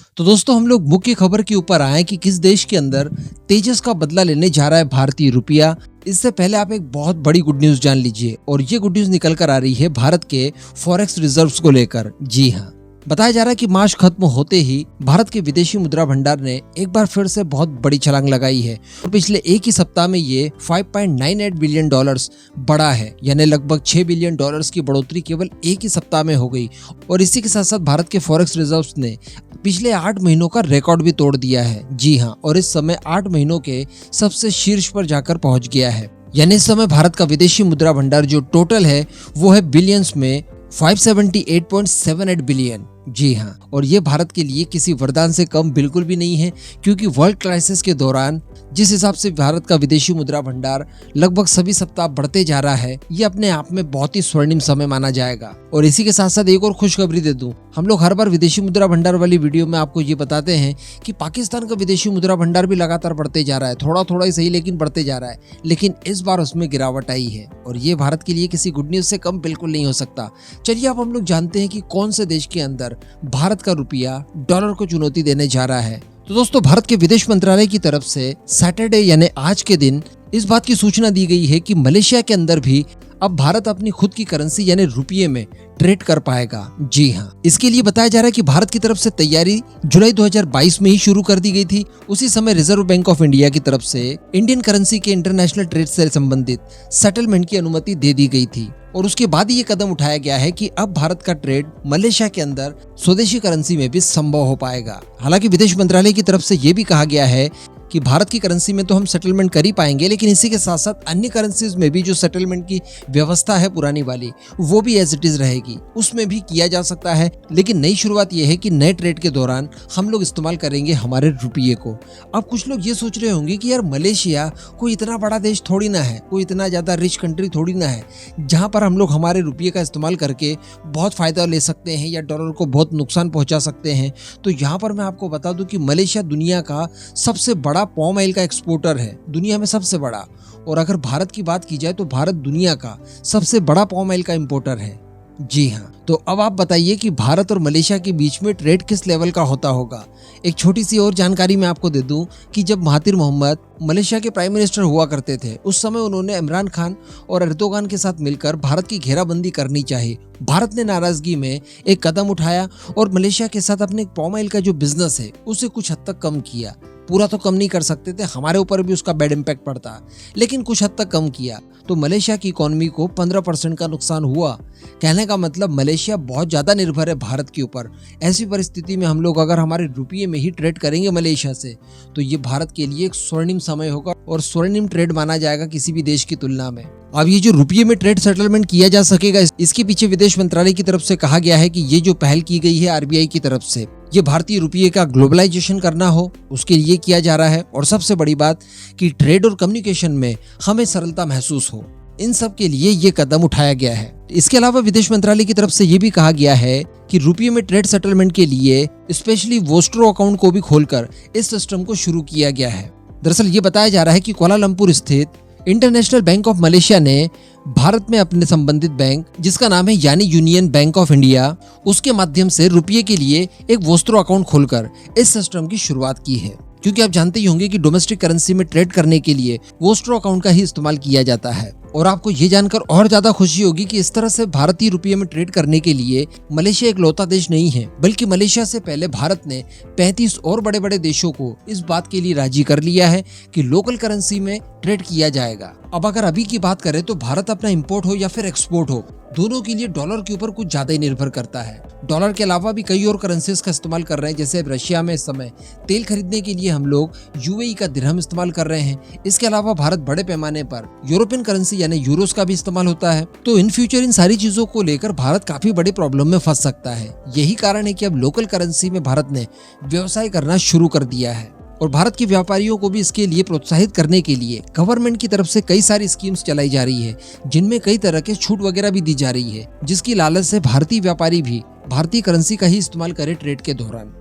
तो दोस्तों हम लोग मुख्य खबर के ऊपर आए कि किस देश के अंदर तेजस का बदला लेने जा रहा है भारतीय रुपया। इससे पहले आप एक बहुत बड़ी गुड न्यूज जान लीजिए और ये गुड न्यूज निकल कर आ रही है भारत के फॉरेक्स रिजर्व्स को लेकर। जी हाँ, बताया जा रहा है कि मार्च खत्म होते ही भारत के विदेशी मुद्रा भंडार ने एक बार फिर से बहुत बड़ी छलांग लगाई है और पिछले एक ही सप्ताह में ये 5.98 बिलियन डॉलर्स बढ़ा है, यानी लगभग 6 बिलियन डॉलर्स की बढ़ोतरी केवल एक ही सप्ताह में हो गई। और इसी के साथ साथ भारत के फॉरेक्स रिजर्व्स ने पिछले 8 महीनों का रिकॉर्ड भी तोड़ दिया है। जी हाँ, और इस समय 8 महीनों के सबसे शीर्ष पर जाकर पहुंच गया है। यानी इस समय भारत का विदेशी मुद्रा भंडार जो टोटल है वो है बिलियंस में 578.78 बिलियन। जी हाँ, और ये भारत के लिए किसी वरदान से कम बिल्कुल भी नहीं है, क्योंकि वर्ल्ड क्राइसिस के दौरान जिस हिसाब से भारत का विदेशी मुद्रा भंडार लगभग सभी सप्ताह बढ़ते जा रहा है, ये अपने आप में बहुत ही स्वर्णिम समय माना जाएगा। और इसी के साथ साथ एक और खुशखबरी दे दूं, हम लोग हर बार विदेशी मुद्रा भंडार वाली वीडियो में आपको ये बताते हैं कि पाकिस्तान का विदेशी मुद्रा भंडार भी लगातार बढ़ते जा रहा है, थोड़ा थोड़ा ही सही लेकिन बढ़ते जा रहा है, लेकिन इस बार उसमें गिरावट आई है और ये भारत के लिए किसी गुड न्यूज से कम बिल्कुल नहीं हो सकता। चलिए अब हम लोग जानते हैं कि कौन से देश के अंदर भारत का रुपया डॉलर को चुनौती देने जा रहा है। तो दोस्तों भारत के विदेश मंत्रालय की तरफ से सैटरडे यानी आज के दिन इस बात की सूचना दी गई है कि मलेशिया के अंदर भी अब भारत अपनी खुद की करेंसी यानी रुपये में ट्रेड कर पाएगा। जी हाँ, इसके लिए बताया जा रहा है कि भारत की तरफ से तैयारी जुलाई 2022 में ही शुरू कर दी गई थी। उसी समय रिजर्व बैंक ऑफ इंडिया की तरफ से इंडियन करेंसी के इंटरनेशनल ट्रेड से संबंधित सेटलमेंट की अनुमति दे दी गई थी और उसके बाद ये कदम उठाया गया है कि अब भारत का ट्रेड मलेशिया के अंदर स्वदेशी करेंसी में भी संभव हो पाएगा। हालांकि विदेश मंत्रालय की तरफ से ये भी कहा गया है कि भारत की करेंसी में तो हम सेटलमेंट कर ही पाएंगे, लेकिन इसी के साथ साथ अन्य करेंसीज में भी जो सेटलमेंट की व्यवस्था है पुरानी वाली, वो भी एज इट इज रहेगी, उसमें भी किया जा सकता है। लेकिन नई शुरुआत ये है कि नए ट्रेड के दौरान हम लोग इस्तेमाल करेंगे हमारे रुपये को। अब कुछ लोग ये सोच रहे होंगे कि यार मलेशिया कोई इतना बड़ा देश थोड़ी ना है, कोई इतना ज्यादा रिच कंट्री थोड़ी ना है जहां पर हम लोग हमारे रुपये का इस्तेमाल करके बहुत फायदा ले सकते हैं या डॉलर को बहुत नुकसान पहुंचा सकते हैं। तो यहाँ पर मैं आपको बता दूं कि मलेशिया दुनिया का सबसे बड़ा पॉम ऑयल का एक्सपोर्टर है, दुनिया में सबसे बड़ा। और अगर भारत की बात की जाए तो भारत दुनिया का सबसे बड़ा पॉम ऑयल का इंपोर्टर है। जी हाँ, तो अब आप बताइए कि भारत और मलेशिया के बीच में ट्रेड किस लेवल का होता होगा। एक छोटी सी और जानकारी मैं आपको दे दूं कि जब महातिर मोहम्मद मलेशिया के प्राइम मिनिस्टर हुआ करते थे, उस समय उन्होंने इमरान खान और एर्दोगान के साथ मिलकर भारत की घेराबंदी करनी चाहिए। भारत ने नाराजगी में एक कदम उठाया और मलेशिया के साथ अपने पॉम ऑयल का जो बिजनेस है उसे कुछ हद तक कम किया। पूरा तो कम नहीं कर सकते थे, हमारे ऊपर भी उसका बैड इम्पैक्ट पड़ता, लेकिन कुछ हद तक कम किया। तो मलेशिया की इकोनॉमी को 15% का नुकसान हुआ। कहने का मतलब मलेशिया बहुत ज्यादा निर्भर है भारत के ऊपर। ऐसी परिस्थिति में हम लोग अगर हमारे रुपये में ही ट्रेड करेंगे मलेशिया से, तो ये भारत के लिए एक स्वर्णिम समय होगा और स्वर्णिम ट्रेड माना जाएगा किसी भी देश की तुलना में। अब ये जो रुपये में ट्रेड सेटलमेंट किया जा सकेगा, इसके पीछे विदेश मंत्रालय की तरफ से कहा गया है कि ये जो पहल की गई है आरबीआई की तरफ से, ये भारतीय रुपये का ग्लोबलाइजेशन करना हो उसके लिए किया जा रहा है। और सबसे बड़ी बात कि ट्रेड और कम्युनिकेशन में हमें सरलता महसूस हो, इन सब के लिए ये कदम उठाया गया है। इसके अलावा विदेश मंत्रालय की तरफ से ये भी कहा गया है कि रुपये में ट्रेड सेटलमेंट के लिए स्पेशली वोस्ट्रो अकाउंट को भी खोलकर इस सिस्टम को शुरू किया गया है। दरअसल ये बताया जा रहा है कि कुआलालंपुर स्थित इंटरनेशनल बैंक ऑफ मलेशिया ने भारत में अपने संबंधित बैंक, जिसका नाम है यानी यूनियन बैंक ऑफ इंडिया, उसके माध्यम से रुपये के लिए एक वोस्ट्रो अकाउंट खोलकर इस सिस्टम की शुरुआत की है। क्योंकि आप जानते ही होंगे कि डोमेस्टिक करेंसी में ट्रेड करने के लिए वोस्ट्रो अकाउंट का ही इस्तेमाल किया जाता है। और आपको ये जानकर और ज्यादा खुशी होगी कि इस तरह से भारतीय रुपये में ट्रेड करने के लिए मलेशिया एक लौता देश नहीं है, बल्कि मलेशिया से पहले भारत ने 35 और बड़े बड़े देशों को इस बात के लिए राजी कर लिया है कि लोकल करेंसी में ट्रेड किया जाएगा। अब अगर अभी की बात करें तो भारत अपना इंपोर्ट हो या फिर एक्सपोर्ट हो, दोनों के लिए डॉलर के ऊपर कुछ ज्यादा ही निर्भर करता है। डॉलर के अलावा भी कई और करेंसीज का इस्तेमाल कर रहे हैं, जैसे रशिया में इस समय तेल खरीदने के लिए हम लोग यूएई का दिरहम इस्तेमाल कर रहे हैं। इसके अलावा भारत बड़े पैमाने पर यूरोपियन करेंसी यानी यूरोस का भी इस्तेमाल होता है। तो इन फ्यूचर इन सारी चीजों को लेकर भारत काफी बड़े प्रॉब्लम में फंस सकता है। यही कारण है कि अब लोकल करेंसी में भारत ने व्यवसाय करना शुरू कर दिया है और भारत के व्यापारियों को भी इसके लिए प्रोत्साहित करने के लिए गवर्नमेंट की तरफ से कई सारी स्कीम्स चलाई जा रही है, जिनमें कई तरह के छूट वगैरह भी दी जा रही है, जिसकी लालच से भारतीय व्यापारी भी भारतीय करेंसी का ही इस्तेमाल करे ट्रेड के दौरान।